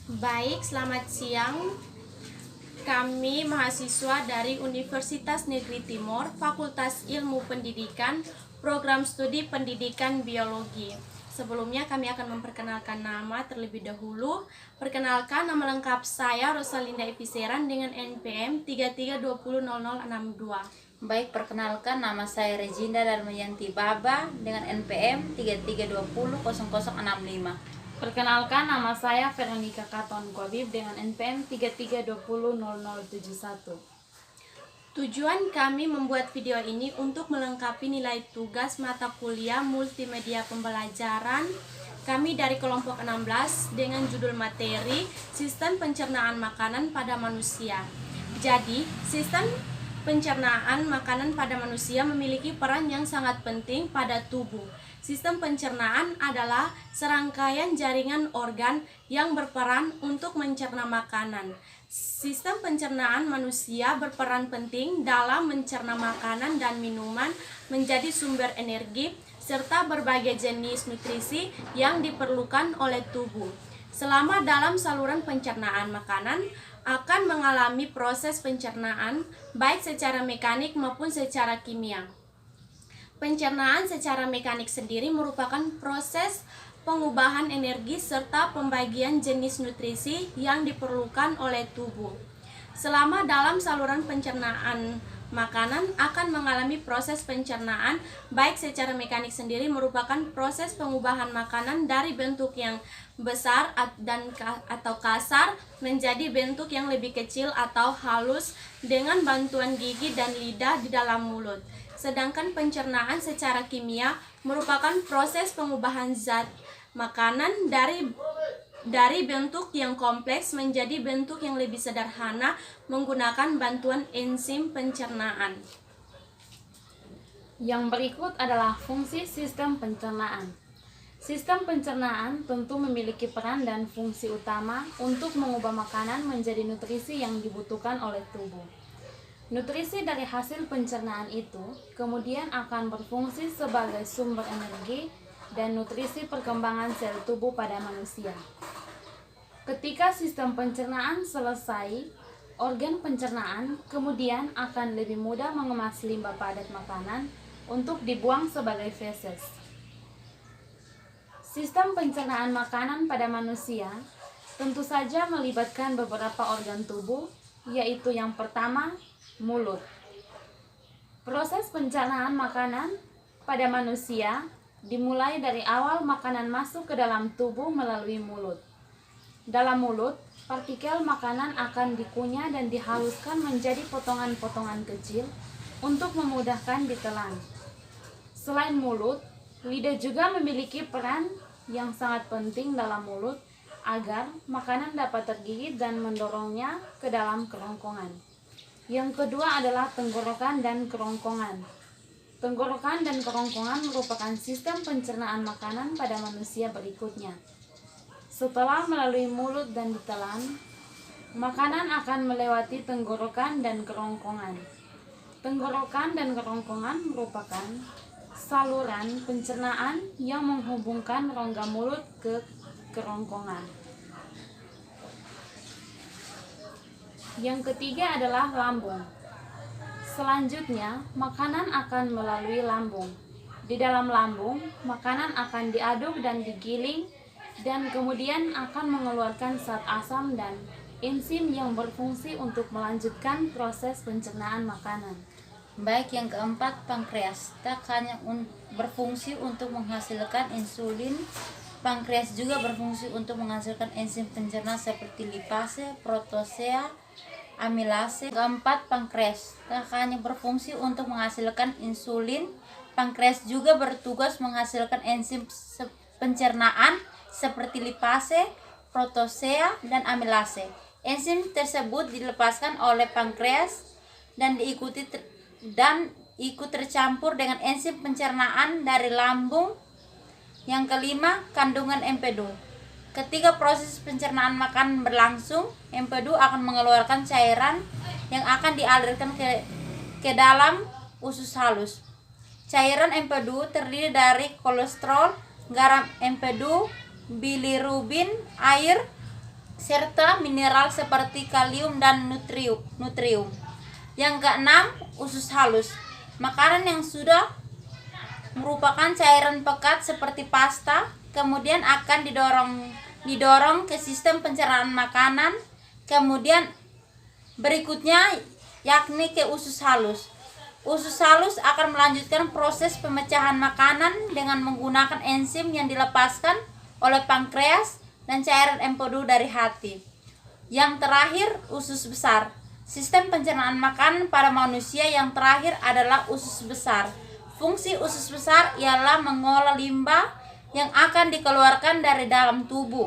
Baik, selamat siang. Kami mahasiswa dari Universitas Negeri Timur, Fakultas Ilmu Pendidikan, Program Studi Pendidikan Biologi. Sebelumnya kami akan memperkenalkan nama terlebih dahulu. Perkenalkan, nama lengkap saya Rosalinda Eviseran dengan NPM 33200062. Baik, perkenalkan nama saya Reginda Darmayanti Baba dengan NPM 33200065. Perkenalkan, nama saya Veronica Katon Gobib dengan NPM 33200071. Tujuan kami membuat video ini untuk melengkapi nilai tugas mata kuliah multimedia pembelajaran kami dari kelompok 16 dengan judul materi Sistem Pencernaan Makanan pada Manusia. Jadi, sistem pencernaan makanan pada manusia memiliki peran yang sangat penting pada tubuh. Sistem pencernaan adalah serangkaian jaringan organ yang berperan untuk mencerna makanan. Sistem pencernaan manusia berperan penting dalam mencerna makanan dan minuman menjadi sumber energi serta berbagai jenis nutrisi yang diperlukan oleh tubuh. Selama dalam saluran pencernaan makanan akan mengalami proses pencernaan baik secara mekanik maupun secara kimia. Pencernaan secara mekanik sendiri merupakan proses pengubahan energi serta pembagian jenis nutrisi yang diperlukan oleh tubuh. Selama dalam saluran pencernaan makanan akan mengalami proses pencernaan baik secara mekanik sendiri merupakan proses pengubahan makanan dari bentuk yang besar atau kasar menjadi bentuk yang lebih kecil atau halus dengan bantuan gigi dan lidah di dalam mulut. Sedangkan pencernaan secara kimia merupakan proses pengubahan zat makanan dari bentuk yang kompleks menjadi bentuk yang lebih sederhana menggunakan bantuan enzim pencernaan. Yang berikut adalah fungsi sistem pencernaan. Sistem pencernaan tentu memiliki peran dan fungsi utama untuk mengubah makanan menjadi nutrisi yang dibutuhkan oleh tubuh. Nutrisi dari hasil pencernaan itu kemudian akan berfungsi sebagai sumber energi dan nutrisi perkembangan sel tubuh pada manusia. Ketika sistem pencernaan selesai, organ pencernaan kemudian akan lebih mudah mengemas limbah padat makanan untuk dibuang sebagai feses. Sistem pencernaan makanan pada manusia tentu saja melibatkan beberapa organ tubuh, yaitu yang pertama, mulut. Proses pencernaan makanan pada manusia dimulai dari awal makanan masuk ke dalam tubuh melalui mulut. Dalam mulut, partikel makanan akan dikunyah dan dihaluskan menjadi potongan-potongan kecil untuk memudahkan ditelan. Selain mulut, lidah juga memiliki peran yang sangat penting dalam mulut agar makanan dapat tergigit dan mendorongnya ke dalam kerongkongan. Yang kedua adalah tenggorokan dan kerongkongan. Tenggorokan dan kerongkongan merupakan sistem pencernaan makanan pada manusia berikutnya. Setelah melalui mulut dan ditelan, makanan akan melewati tenggorokan dan kerongkongan. Tenggorokan dan kerongkongan merupakan saluran pencernaan yang menghubungkan rongga mulut ke kerongkongan. Yang ketiga adalah lambung. Selanjutnya, makanan akan melalui lambung. Di dalam lambung, makanan akan diaduk dan digiling dan kemudian akan mengeluarkan zat asam dan enzim yang berfungsi untuk melanjutkan proses pencernaan makanan. Baik, yang keempat, pankreas. Tak hanya berfungsi untuk menghasilkan insulin, pankreas juga berfungsi untuk menghasilkan enzim pencerna seperti lipase, protosea, amilase. Keempat, pankreas. Tak hanya berfungsi untuk menghasilkan insulin, pankreas juga bertugas menghasilkan enzim pencernaan seperti lipase, protosea, dan amilase. Enzim tersebut dilepaskan oleh pankreas dan ikut tercampur dengan enzim pencernaan dari lambung. Yang kelima, kandungan empedu. Ketika proses pencernaan makanan berlangsung, empedu akan mengeluarkan cairan yang akan dialirkan ke dalam usus halus. Cairan empedu terdiri dari kolesterol, garam empedu, bilirubin, air, serta mineral seperti kalium dan nutrium. Yang keenam, usus halus. Makanan yang sudah merupakan cairan pekat seperti pasta, kemudian akan didorong ke sistem pencernaan makanan, kemudian berikutnya yakni ke usus halus. Usus halus akan melanjutkan proses pemecahan makanan dengan menggunakan enzim yang dilepaskan oleh pankreas dan cairan empedu dari hati. Yang terakhir, usus besar. Sistem pencernaan makanan pada manusia yang terakhir adalah usus besar. Fungsi usus besar ialah mengolah limbah yang akan dikeluarkan dari dalam tubuh.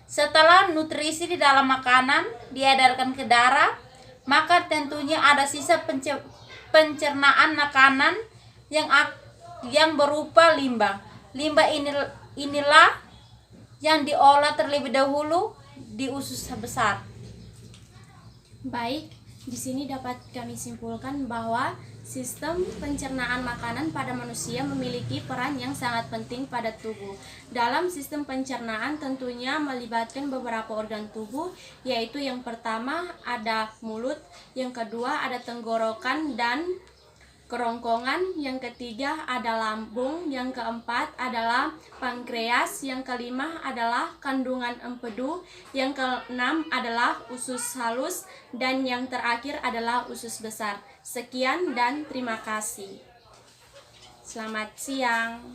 Setelah nutrisi di dalam makanan diedarkan ke darah, maka tentunya ada sisa pencernaan makanan yang berupa limbah. Limbah inilah yang diolah terlebih dahulu di usus besar. Baik, di sini dapat kami simpulkan bahwa sistem pencernaan makanan pada manusia memiliki peran yang sangat penting pada tubuh. Dalam sistem pencernaan tentunya melibatkan beberapa organ tubuh, yaitu yang pertama ada mulut, yang kedua ada tenggorokan dan kerongkongan, yang ketiga ada lambung, yang keempat adalah pankreas, yang kelima adalah kandungan empedu, yang keenam adalah usus halus, dan yang terakhir adalah usus besar. Sekian dan terima kasih. Selamat siang.